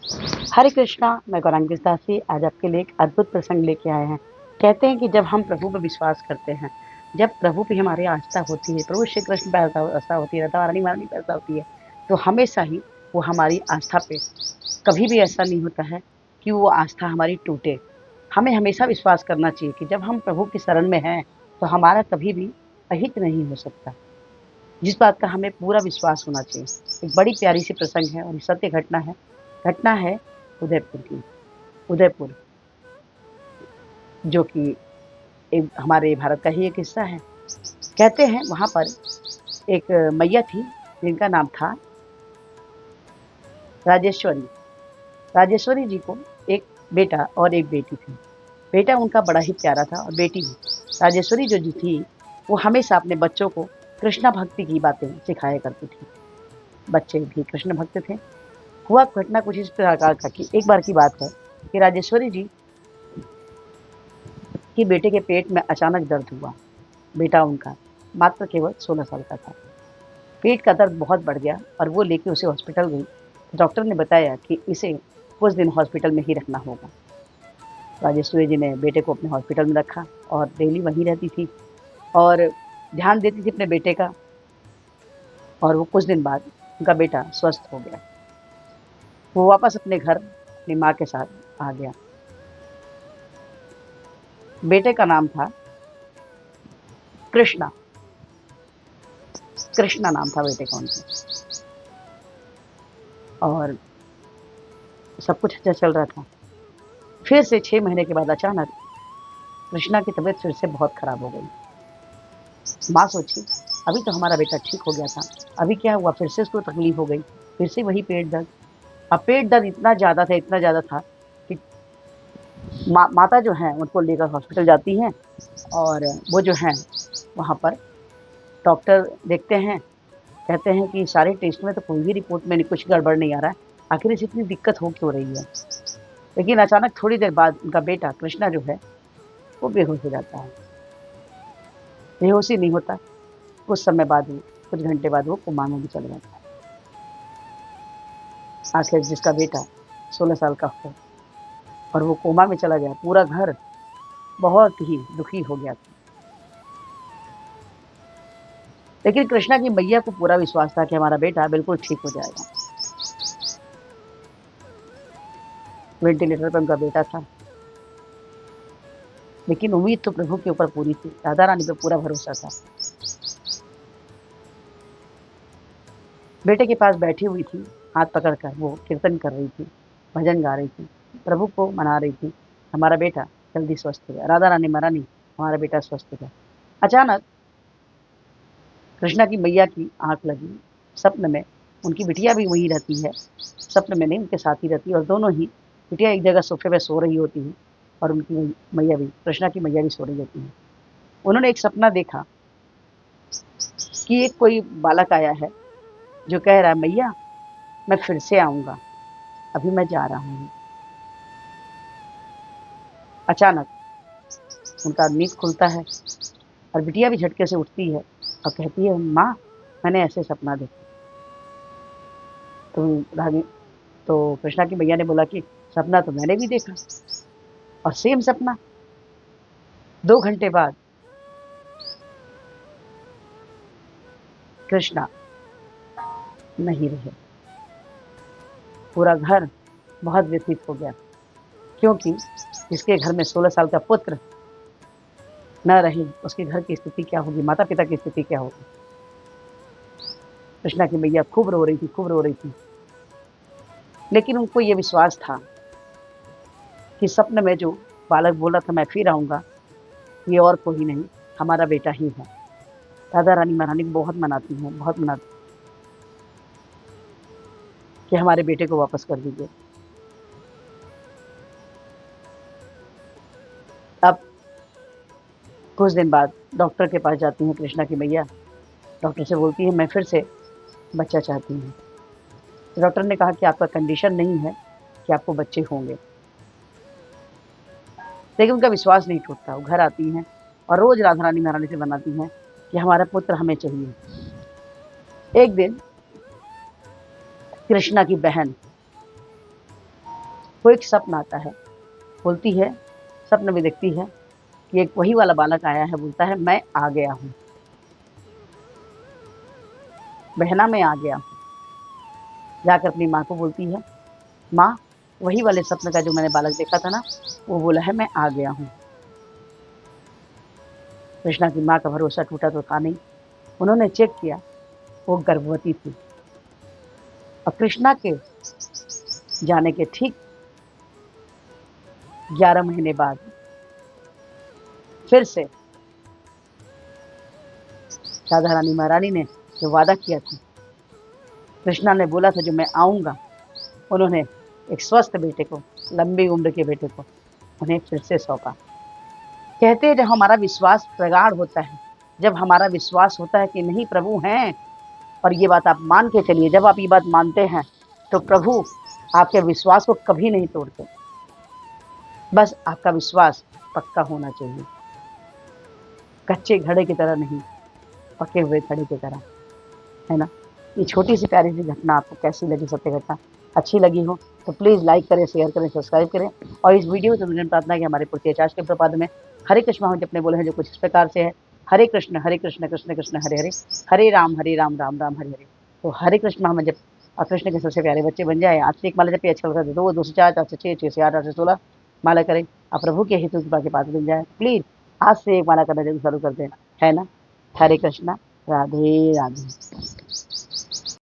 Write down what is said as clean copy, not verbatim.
हरे कृष्णा, मैं गौरांगी दासी आज आपके लिए एक अद्भुत प्रसंग लेके आए हैं। कहते हैं कि जब हम प्रभु पे विश्वास करते हैं, जब प्रभु पे हमारी आस्था होती है, प्रभु श्री कृष्ण पे आस्था होती है, राधा रानी महारानी पे आस्था होती है, तो हमेशा ही वो हमारी आस्था पे कभी भी ऐसा नहीं होता है कि वो आस्था हमारी टूटे। हमें हमेशा विश्वास करना चाहिए कि जब हम प्रभु की शरण में हैं, तो हमारा कभी भी अहित नहीं हो सकता। जिस बात का हमें पूरा विश्वास होना चाहिए। एक बड़ी प्यारी सी प्रसंग है और ये सत्य घटना है उदयपुर की। उदयपुर जो कि एक हमारे भारत का ही एक हिस्सा है। कहते हैं वहाँ पर एक मैया थी जिनका नाम था राजेश्वरी। राजेश्वरी जी को एक बेटा और एक बेटी थी। बेटा उनका बड़ा ही प्यारा था और बेटी भी। राजेश्वरी जो जी थी, वो हमेशा अपने बच्चों को कृष्णा भक्ति की बातें सिखाया करती थी। बच्चे भी कृष्ण भक्त थे। हुआ घटना कुछ इस प्रकार का कि एक बार की बात है कि राजेश्वरी जी के बेटे के पेट में अचानक दर्द हुआ। बेटा उनका मात्र केवल 16 साल का था। पेट का दर्द बहुत बढ़ गया और वो लेके उसे हॉस्पिटल गई। डॉक्टर ने बताया कि इसे कुछ दिन हॉस्पिटल में ही रखना होगा। राजेश्वरी जी ने बेटे को अपने हॉस्पिटल में रखा और डेली वहीं रहती थी और ध्यान देती थी अपने बेटे का। और वो कुछ दिन बाद उनका बेटा स्वस्थ हो गया। वो वापस अपने घर अपनी माँ के साथ आ गया। बेटे का नाम था कृष्णा। कृष्णा नाम था बेटे का उनके। और सब कुछ अच्छा चल रहा था। फिर से 6 महीने के बाद अचानक कृष्णा की तबीयत फिर से बहुत खराब हो गई। माँ सोची, अभी तो हमारा बेटा ठीक हो गया था, अभी क्या हुआ? फिर से उसको तकलीफ हो गई, फिर से वही पेट दर्द। अब पेट दर्द इतना ज़्यादा था कि माता जो हैं उनको लेकर हॉस्पिटल जाती हैं और वो जो हैं वहाँ पर डॉक्टर देखते हैं, कहते हैं कि सारे टेस्ट में तो कोई भी रिपोर्ट में कुछ गड़बड़ नहीं आ रहा है, आखिर इसे इतनी दिक्कत हो क्यों रही है? लेकिन अचानक थोड़ी देर बाद उनका बेटा कृष्णा जो है वो बेहोश हो जाता है। बेहोश ही नहीं होता, कुछ समय बाद वो कुछ घंटे बाद वो कोमा में भी चला जाता है। आखिर जिसका बेटा 16 साल का हो और वो कोमा में चला गया, पूरा घर बहुत ही दुखी हो गया था। लेकिन कृष्णा की मैया को पूरा विश्वास था कि हमारा बेटा बिल्कुल ठीक हो जाएगा। वेंटिलेटर पर उनका बेटा था, लेकिन उम्मीद तो प्रभु के ऊपर पूरी थी, राधा रानी पर पूरा भरोसा था। बेटे के पास बैठी हुई थी, हाथ पकड़कर वो कीर्तन कर रही थी, भजन गा रही थी, प्रभु को मना रही थी, हमारा बेटा जल्दी स्वस्थ हो गया, राधा रानी महारानी हमारा बेटा स्वस्थ हो गया। अचानक कृष्णा की मैया की आंख लगी सपने में। उनकी बिटिया भी वहीं रहती है, सपने में नहीं उनके साथ ही रहती है और दोनों ही बिटिया एक जगह सोफे पे सो रही होती है और उनकी मैया भी, कृष्णा की मैया भी सो रही होती है। उन्होंने एक सपना देखा कि एक कोई बालक आया है जो कह रहा है, मैया मैं फिर से आऊँगा, अभी मैं जा रहा हूँ। अचानक उनका नींद खुलता है और बिटिया भी झटके से उठती है और कहती है, माँ मैंने ऐसे सपना देखा। तो रानी तो कृष्णा की मैया ने बोला कि सपना तो मैंने भी देखा और सेम सपना। 2 घंटे बाद कृष्णा नहीं रहे। पूरा घर बहुत व्यथित हो गया, क्योंकि जिसके घर में 16 साल का पुत्र न रहे, उसके घर की स्थिति क्या होगी, माता पिता की स्थिति क्या होगी। कृष्णा की मैया खूब रो रही थी, खूब रो रही थी। लेकिन उनको ये विश्वास था कि सपने में जो बालक बोला था मैं फिर आऊँगा, ये और कोई नहीं, हमारा बेटा ही है। राधा रानी महारानी को बहुत मनाती हैं, बहुत मनाती कि हमारे बेटे को वापस कर दीजिए। अब कुछ दिन बाद डॉक्टर के पास जाती हैं कृष्णा की मैया। डॉक्टर से बोलती है, मैं फिर से बच्चा चाहती हूँ। तो डॉक्टर ने कहा कि आपका कंडीशन नहीं है कि आपको बच्चे होंगे। लेकिन उनका विश्वास नहीं टूटता। वो घर आती हैं और रोज़ राधा रानी महारानी से मनाती हैं कि हमारा पुत्र हमें चाहिए। एक दिन कृष्णा की बहन वो एक स्वप्न आता है, बोलती है, स्वप्न में देखती है कि एक वही वाला बालक आया है, बोलता है मैं आ गया हूँ, बहना मैं आ गया हूँ। जाकर अपनी माँ को बोलती है, माँ वही वाले स्वप्न का जो मैंने बालक देखा था ना, वो बोला है मैं आ गया हूँ। कृष्णा की माँ का भरोसा टूटा तो था नहीं। उन्होंने चेक किया, वो गर्भवती थी। और कृष्णा के जाने के ठीक 11 महीने बाद फिर से राधा रानी महारानी ने जो वादा किया था, कृष्णा ने बोला था जो मैं आऊँगा, उन्होंने एक स्वस्थ बेटे को, लंबी उम्र के बेटे को उन्हें फिर से सौंपा। कहते हैं जब हमारा विश्वास प्रगाढ़ होता है, जब हमारा विश्वास होता है कि नहीं प्रभु हैं, और ये बात आप मान के चलिए, जब आप ये बात मानते हैं तो प्रभु आपके विश्वास को कभी नहीं तोड़ते। बस आपका विश्वास पक्का होना चाहिए, कच्चे घड़े की तरह नहीं, पके हुए घड़े की तरह, है ना। ये छोटी सी प्यारी सी घटना आपको कैसी लगी, सत्य घटना अच्छी लगी हो तो प्लीज़ लाइक करें, शेयर करें, सब्सक्राइब करें। और इस वीडियो में मुझे प्रार्थना है कि हमारे पूर्ति आचार्य के प्रपाद में हरे कृष्ण हम अपने बोले हैं जो कुछ इस प्रकार से है, हरे कृष्ण कृष्ण कृष्ण हरे हरे, हरे राम राम राम हरे हरे। तो हरे कृष्ण हम जब कृष्ण के सबसे प्यारे बच्चे बन जाए, आज से एक माला जब अच्छा लगता है 2, 2 से 4, 4 से 6, 6 से 8, 8 से 16 माला करें, और प्रभु के हेतु कृपा के पास बन जाए। प्लीज़ आज से एक माला करना जरूर चालू कर दें, है ना। हरे कृष्णा, राधे राधे।